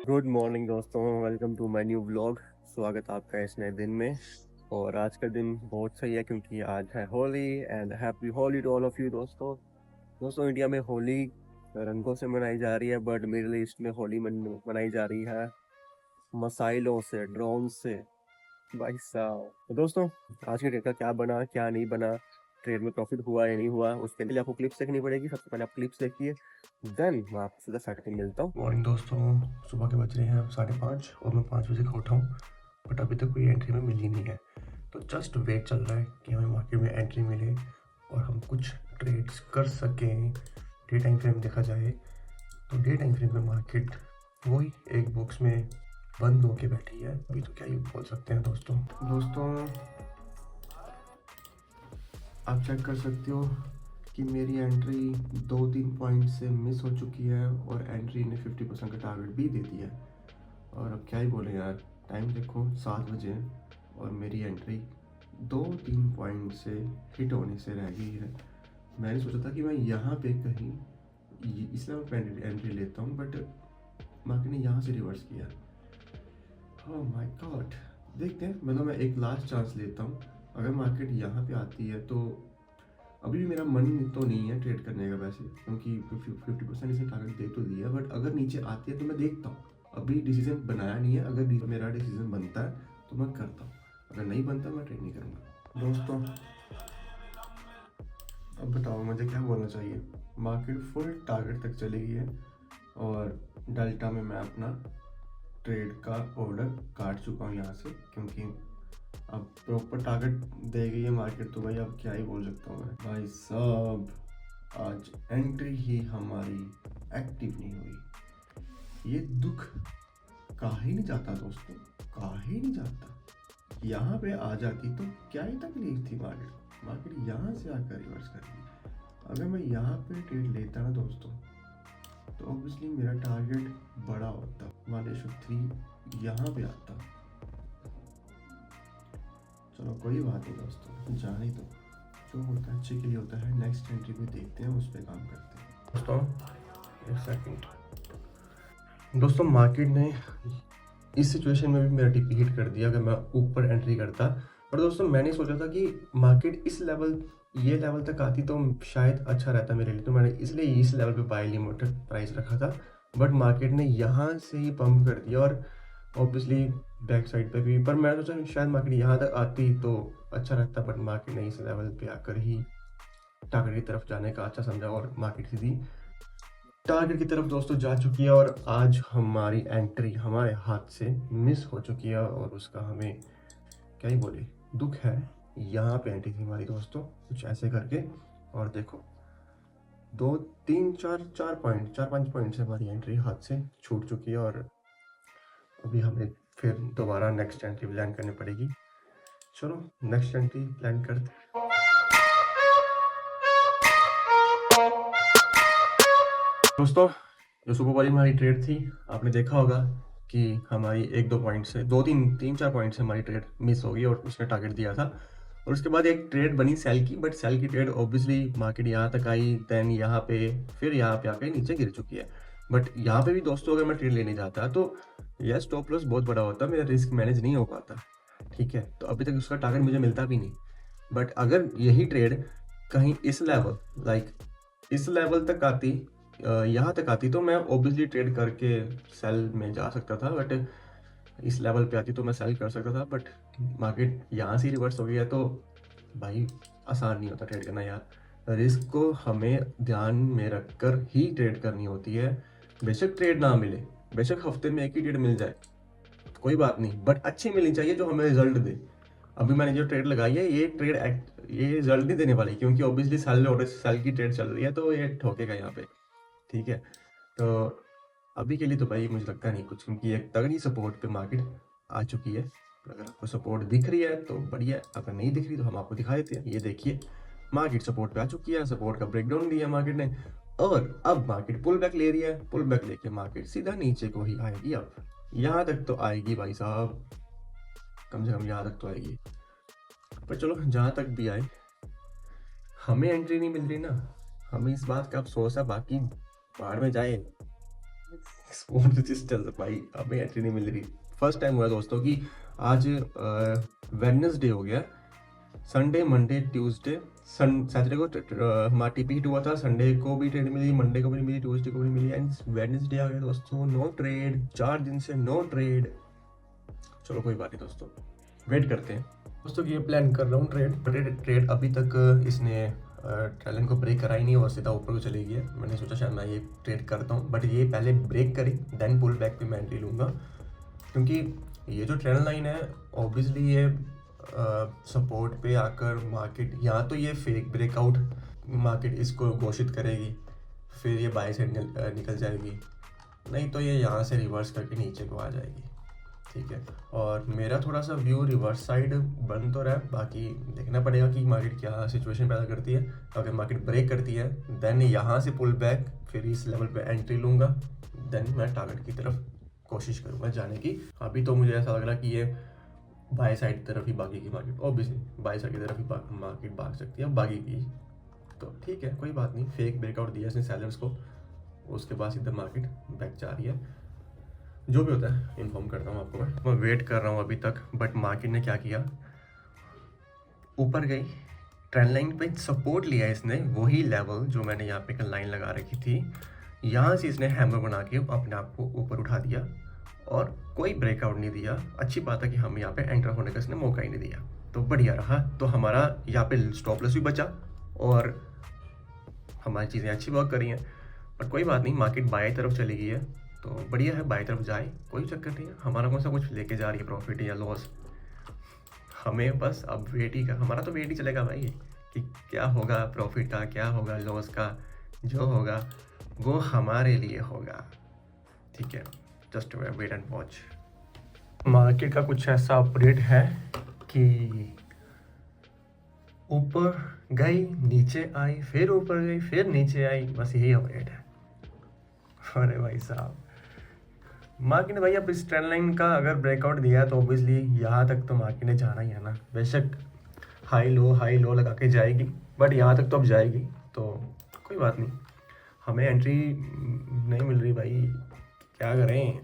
Good morning दोस्तों, welcome to my new vlog. स्वागत है आपका इस नए दिन में। और आज का दिन बहुत सही है क्योंकि आज है Holi and happy Holi to all of you दोस्तों, इंडिया में होली रंगों से मनाई जा रही है, बट मिडिल ईस्ट में होली मनाई जा रही है मसाइलों से, ड्रोन से। भाई साहब, तो दोस्तों आज के डेट का क्या बना क्या नहीं बना, ट्रेड में प्रॉफिट हुआ या नहीं हुआ, उसके लिए आपको क्लिप्स देखनी पड़ेगी। सबसे पहले आप क्लिप्स देखिए, देन मैं आपसे सीधा फैक्ट मिलता हूँ। मॉर्निंग दोस्तों, सुबह के बज रहे हैं 5:30 और मैं 5 बजे का उठा हूँ। बट अभी तक कोई एंट्री में मिली नहीं है, तो जस्ट वेट चल रहा है कि हमें मार्केट में एंट्री मिले और हम कुछ ट्रेड्स कर सकें। डे टाइम फ्रेम देखा जाए तो डे टाइम फ्रेम में मार्केट वही एक बॉक्स में बंद होके बैठी है। अभी तो क्या ही बोल सकते हैं दोस्तों आप चेक कर सकते हो कि मेरी एंट्री 2-3 पॉइंट से मिस हो चुकी है और एंट्री ने 50% का टारगेट भी दे दिया है। और अब क्या ही बोले यार, टाइम देखो 7 बजे और मेरी एंट्री 2-3 पॉइंट से हिट होने से रह गई है। मैंने सोचा था कि मैं यहाँ पे कहीं इस्लाम पे एंट्री लेता हूँ, बट मार्केट ने यहाँ से रिवर्स किया। ओह माय गॉड, देखते हैं। मतलब मैं एक लास्ट चांस लेता हूँ। अगर मार्केट यहाँ पे आती है तो अभी भी मेरा मन तो नहीं है ट्रेड करने का वैसे, क्योंकि 50% इसने टारगेट दे तो दिया, बट अगर नीचे आती है तो मैं देखता हूँ। अभी डिसीजन बनाया नहीं है। अगर मेरा डिसीजन बनता है तो मैं करता हूँ, अगर नहीं बनता मैं ट्रेड नहीं करूँगा। दोस्तों अब बताओ मुझे क्या बोलना चाहिए। मार्केट फुल टारगेट तक चली गई है और डेल्टा में मैं अपना ट्रेड का ऑर्डर काट चुका हूँ यहाँ से, क्योंकि अब प्रॉपर टारगेट दे गई है मार्केट। तो भाई अब क्या ही बोल सकता हूँ मैं। भाई साहब, आज एंट्री ही हमारी एक्टिव नहीं हुई। ये दुख काहे नहीं जाता दोस्तों, काहे नहीं जाता। यहाँ पे आ जाती तो क्या ही तकलीफ थी। मार्केट यहाँ से आकर रिवर्स कर दी। अगर मैं यहाँ पे ट्रेड लेता ना दोस्तों, तो ऑब्वियसली मेरा टारगेट बड़ा होता, 1:3 यहाँ पे आता। चलो कोई बात नहीं दोस्तों, जाने दो। जो होता है अच्छे के लिए होता है। नेक्स्ट एंट्री भी देखते हैं, उस पर काम करते हैं। दोस्तों एक सेकंड। दोस्तों मार्केट ने इस सिचुएशन में भी मेरा टीपी हिट कर दिया अगर मैं ऊपर एंट्री करता। पर दोस्तों मैंने सोचा था कि मार्केट ये लेवल तक आती तो शायद अच्छा रहता मेरे लिए, तो मैंने इसलिए इस लेवल पे बाय लिमिटेड प्राइस रखा था। बट मार्केट ने यहाँ से ही पंप कर दिया और ऑब्वियसली बैक साइड पे भी। पर मैं सोचा शायद मार्केट यहाँ तक आती तो अच्छा रहता, बट मार्केट ने इस लेवल पे आकर ही टारगेट की तरफ जाने का अच्छा समझा और मार्केट सीधी टारगेट की तरफ दोस्तों जा चुकी है। और आज हमारी एंट्री हमारे हाथ से मिस हो चुकी है और उसका हमें क्या ही बोले, दुख है। यहाँ पे एंट्री थी हमारी दोस्तों, कुछ ऐसे करके। और देखो 2-3-4-5 पॉइंट से हमारी एंट्री हाथ से छूट चुकी है और अभी हमें फिर दोबारा नेक्स्ट एंट्री प्लान करनी पड़ेगी। चलो नेक्स्ट एंट्री प्लान करते। दोस्तों जो सुपर वाली हमारी ट्रेड थी, आपने देखा होगा कि हमारी 1-2 पॉइंट से 2-3-4 पॉइंट से हमारी ट्रेड मिस हो गई और उसने टारगेट दिया था। और उसके बाद एक ट्रेड बनी सेल की, बट सेल की ट्रेड ऑब्वियसली मार्केट यहाँ तक आई, देन यहाँ पे फिर यहाँ पे आके नीचे गिर चुकी है। बट यहाँ पे भी दोस्तों अगर मैं ट्रेड लेने जाता तो यह स्टॉप लॉस बहुत बड़ा होता, मेरा रिस्क मैनेज नहीं हो पाता। ठीक है, तो अभी तक उसका टारगेट मुझे मिलता भी नहीं। बट अगर यही ट्रेड कहीं इस लेवल तक आती, यहाँ तक आती, तो मैं ऑब्वियसली ट्रेड करके सेल में जा सकता था। बट इस लेवल पे आती तो मैं सेल कर सकता था, बट मार्केट यहाँ से रिवर्स हो गया तो भाई आसान नहीं होता ट्रेड करना यार। रिस्क को हमें ध्यान में रखकर ही ट्रेड करनी होती है। बेशक ट्रेड ना मिले, बेशक हफ्ते में एक ही ट्रेड मिल जाए, कोई बात नहीं, बट अच्छी मिलनी चाहिए जो हमें रिजल्ट दे। अभी मैंने जो ट्रेड लगाई है ये रिजल्ट नहीं देने वाली, क्योंकि ऑब्वियसली सेल की ट्रेड चल रही है तो ये ठोकेगा यहाँ पे। ठीक है, तो अभी के लिए तो भाई मुझे लगता नहीं कुछ, क्योंकि एक तगड़ी सपोर्ट पे मार्केट आ चुकी है। अगर आपको सपोर्ट दिख रही है तो बढ़िया है, अगर नहीं दिख रही तो हम आपको दिखा देते हैं। ये देखिए मार्केट सपोर्ट पे आ चुकी है, सपोर्ट का ब्रेकडाउन दिया मार्केट ने और अब मार्केट पुल बैक ले रही है। पुल बैक लेके मार्केट सीधा नीचे को ही आएगी। अब यहाँ तक तो आएगी भाई साहब, कम से कम यहाँ तक तो आएगी। पर चलो जहाँ तक भी आए, हमें एंट्री नहीं मिल रही ना, हमें इस बात का अफसोस है। बाकी बाहर में जाए, स्पोर्ट रजिस्टर भाई अभी एंट्री नहीं मिल रही। फर्स्ट टाइम हुआ दोस्तों कि आज वेडनेसडे हो गया, संडे मंडे ट्यूसडे सैटरडे को हमारा टीपी हिट हुआ था, संडे को भी ट्रेड मिली, मंडे को भी नहीं मिली, ट्यूसडे को भी नहीं मिली एंड वेडनेसडे आ गया दोस्तों। नो ट्रेड, 4 दिन से नो ट्रेड। चलो कोई बात नहीं दोस्तों, वेट करते हैं दोस्तों। ये प्लान कर रहा हूँ ट्रेड अभी तक इसने ट्रेलन को ब्रेक करा ही नहीं और सीधा ऊपर को चली गई है। मैंने सोचा शायद मैं ये ट्रेड करता हूँ, बट ये पहले ब्रेक करी देन पुल बैक पे मैं एंट्री लूँगा, क्योंकि ये जो ट्रेंड लाइन है ऑब्वियसली ये सपोर्ट पे आकर मार्केट, या तो ये फेक ब्रेकआउट मार्केट इसको घोषित करेगी, फिर ये बाई साइड निकल जाएगी, नहीं तो ये यहाँ से रिवर्स करके नीचे को आ जाएगी। ठीक है, और मेरा थोड़ा सा व्यू रिवर्स साइड बन तो रहा है, बाकी देखना पड़ेगा कि मार्केट क्या सिचुएशन पैदा करती है। अगर मार्केट ब्रेक करती है देन यहाँ से पुल बैक, फिर इस लेवल पे एंट्री लूँगा, देन मैं टारगेट की तरफ कोशिश करूँगा जाने की। अभी तो मुझे ऐसा लग रहा है कि ये बाई साइड की तरफ ही भागेगी मार्केट, ऑब्वियसली बाई साइड की तरफ ही मार्केट भाग सकती है, भागेगी तो ठीक है कोई बात नहीं। फेक ब्रेकआउट दिया इसने सेलर्स को, उसके बाद सीधा मार्केट बैक जा रही है। जो भी होता है इन्फॉर्म करता हूँ आपको। मैं वेट कर रहा हूँ अभी तक, बट मार्केट ने क्या किया, ऊपर गई, ट्रेंड लाइन पे सपोर्ट लिया इसने, वही लेवल जो मैंने यहाँ पे कल लाइन लगा रखी थी, यहाँ से इसने हैमर बना के अपने आप को ऊपर उठा दिया और कोई ब्रेकआउट नहीं दिया। अच्छी बात है कि हम यहाँ पे एंटर होने का इसने मौका ही नहीं दिया, तो बढ़िया रहा। तो हमारा यहाँ पे स्टॉप लॉस भी बचा और हमारी चीज़ें अच्छी वर्क करी हैं। पर कोई बात नहीं, मार्केट बाएं तरफ चली गई है तो बढ़िया है, बाएं तरफ जाए, कोई चक्कर नहीं है। हमारा कौन सा कुछ लेके जा रही है प्रॉफिट या लॉस, हमें बस अब वेट ही का, हमारा तो वेट ही चलेगा भाई कि क्या होगा प्रॉफिट का, क्या होगा लॉस का, जो होगा वो हमारे लिए होगा। ठीक है, just wait and watch. Market का कुछ ऐसा अपडेट है कि ऊपर गई नीचे आई, फिर ऊपर गई फिर नीचे आई, बस यही अपडेट है। अरे भाई साहब, मार्केट ने भाई अब इस ट्रेंड लाइन का अगर ब्रेकआउट दिया तो ऑब्वियसली यहाँ तक तो मार्केट ने जाना ही है ना। बेशक हाई लो लगा के जाएगी, बट यहाँ तक तो अब जाएगी, तो कोई बात नहीं। हमें एंट्री नहीं मिल रही भाई, क्या करें।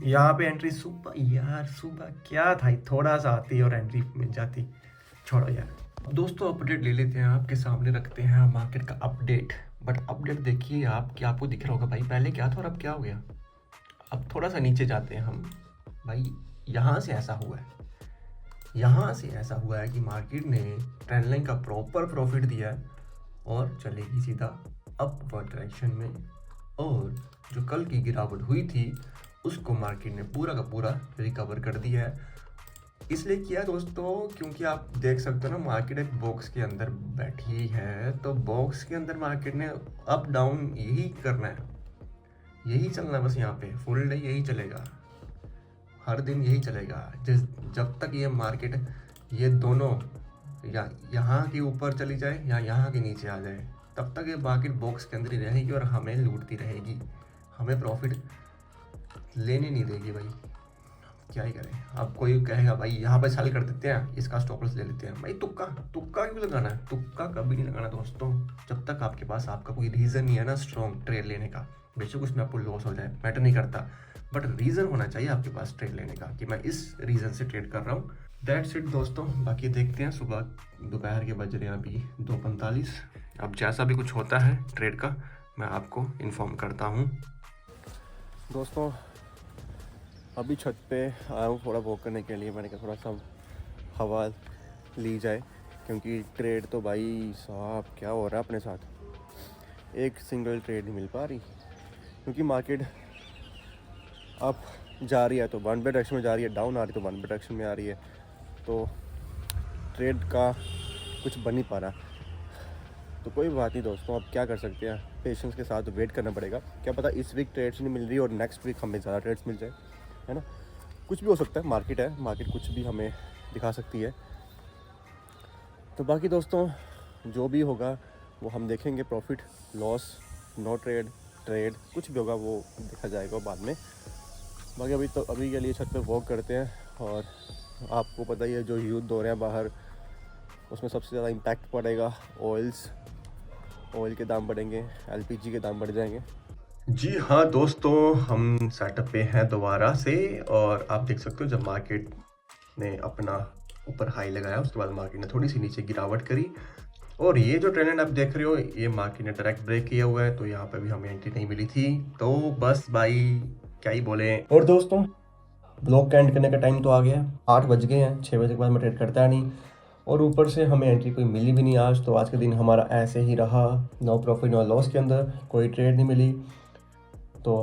यहाँ पे एंट्री सुबह, यार सुबह क्या था, थोड़ा सा आती और एंट्री मिल जाती, छोड़ो यार। दोस्तों अपडेट ले लेते हैं, आपके सामने रखते हैं मार्केट का अपडेट। बट अपडेट देखिए आप, क्या आपको दिख रहा होगा भाई पहले क्या था और अब क्या हो गया। अब थोड़ा सा नीचे जाते हैं हम भाई, यहाँ से ऐसा हुआ है, यहाँ से ऐसा हुआ है कि मार्केट ने ट्रेंड लाइन का प्रॉपर प्रॉफिट दिया है और चलेगी सीधा अपवर्ड डायरेक्शन में, और जो कल की गिरावट हुई थी उसको मार्केट ने पूरा का पूरा रिकवर कर दिया है। इसलिए किया दोस्तों क्योंकि आप देख सकते हो ना, मार्केट एक बॉक्स के अंदर बैठी है, तो बॉक्स के अंदर मार्केट ने अप डाउन यही करना है, यही चलना है बस। यहाँ पे फुल डे यही चलेगा, हर दिन यही चलेगा, जब तक ये मार्केट ये दोनों या यहाँ के ऊपर चली जाए या यहाँ के नीचे आ जाए, तब तक ये मार्केट बॉक्स के अंदर ही रहेगी और हमें लूटती रहेगी, हमें प्रॉफिट लेने नहीं देगी भाई। क्या ही करें। अब कोई कहेगा भाई यहाँ पे सेल कर देते हैं, इसका स्टॉप लॉस ले लेते हैं, भाई तुक्का क्यों लगाना है, तुक्का कभी नहीं लगाना दोस्तों, जब तक आपके पास आपका कोई रीज़न नहीं है ना स्ट्रॉन्ग ट्रेड लेने का। बेशक उसमें आपको लॉस हो जाए, मैटर नहीं करता, बट रीज़न होना चाहिए आपके पास ट्रेड लेने का कि मैं इस रीज़न से ट्रेड कर रहा हूँ। दैट्स इट दोस्तों, बाकी देखते हैं। सुबह दोपहर के बज रहे हैं अभी 2:45। अब जैसा भी कुछ होता है ट्रेड का मैं आपको इन्फॉर्म करता हूँ। दोस्तों अभी छत पे आया हूँ थोड़ा वॉक करने के लिए, मैंने कहा थोड़ा सा हवा ली जाए, क्योंकि ट्रेड तो भाई साहब क्या हो रहा है अपने साथ, एक सिंगल ट्रेड नहीं मिल पा रही, क्योंकि मार्केट अप जा रही है तो वन वे डायरेक्शन में जा रही है, डाउन आ रही है तो वन वे डायरेक्शन में आ रही है, तो ट्रेड का कुछ बन नहीं पा रहा। तो कोई बात नहीं दोस्तों, अब क्या कर सकते हैं, पेशेंस के साथ वेट करना पड़ेगा। क्या पता इस वीक ट्रेड्स नहीं मिल रही और नेक्स्ट वीक हमें ज़्यादा ट्रेड्स मिल जाए, है ना, कुछ भी हो सकता है, मार्केट है, मार्केट कुछ भी हमें दिखा सकती है। तो बाकी दोस्तों जो भी होगा वो हम देखेंगे, प्रॉफिट लॉस नो ट्रेड कुछ भी होगा वो देखा जाएगा बाद में। बाकी अभी के लिए छत पे वॉक करते हैं, और आपको पता ही है जो युद्ध हो रहे हैं बाहर, उसमें सबसे ज़्यादा इम्पैक्ट पड़ेगा ऑयल के दाम बढ़ेंगे, LPG के दाम बढ़ जाएंगे, जी हाँ दोस्तों, हम सेटअप पे हैं दोबारा से और आप देख सकते हो जब मार्केट ने अपना ऊपर हाई लगाया उसके बाद मार्केट ने थोड़ी सी नीचे गिरावट करी और ये जो ट्रेंड आप देख रहे हो ये मार्केट ने डायरेक्ट ब्रेक किया हुआ है, तो यहाँ पे भी हमें एंट्री नहीं मिली थी। तो बस भाई क्या ही बोले। और दोस्तों ब्लॉग का एंड करने का टाइम तो आ गया, 8 बज गए हैं, 6 बजे के बाद मैं ट्रेड करता नहीं और ऊपर से हमें एंट्री कोई मिली भी नहीं आज। तो आज का दिन हमारा ऐसे ही रहा, नो प्रॉफिट नो लॉस के अंदर, कोई ट्रेड नहीं मिली। तो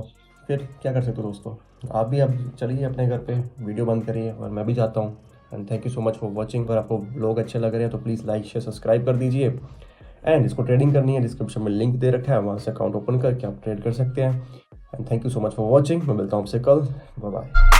फिर क्या कर सकते हो दोस्तों, आप भी अब चलिए अपने घर पे, वीडियो बंद करिए और मैं भी जाता हूँ। And thank you so much for watching. अगर आपको ब्लॉग अच्छे लग रहे हैं तो प्लीज़ लाइक शेयर सब्सक्राइब कर दीजिए। एंड इसको ट्रेडिंग करनी है, डिस्क्रिप्शन में लिंक दे रखा है, वहाँ से अकाउंट ओपन करके आप ट्रेड कर सकते हैं। And thank you so much for watching. मैं मिलता हूँ आपसे कल, बाय बाय।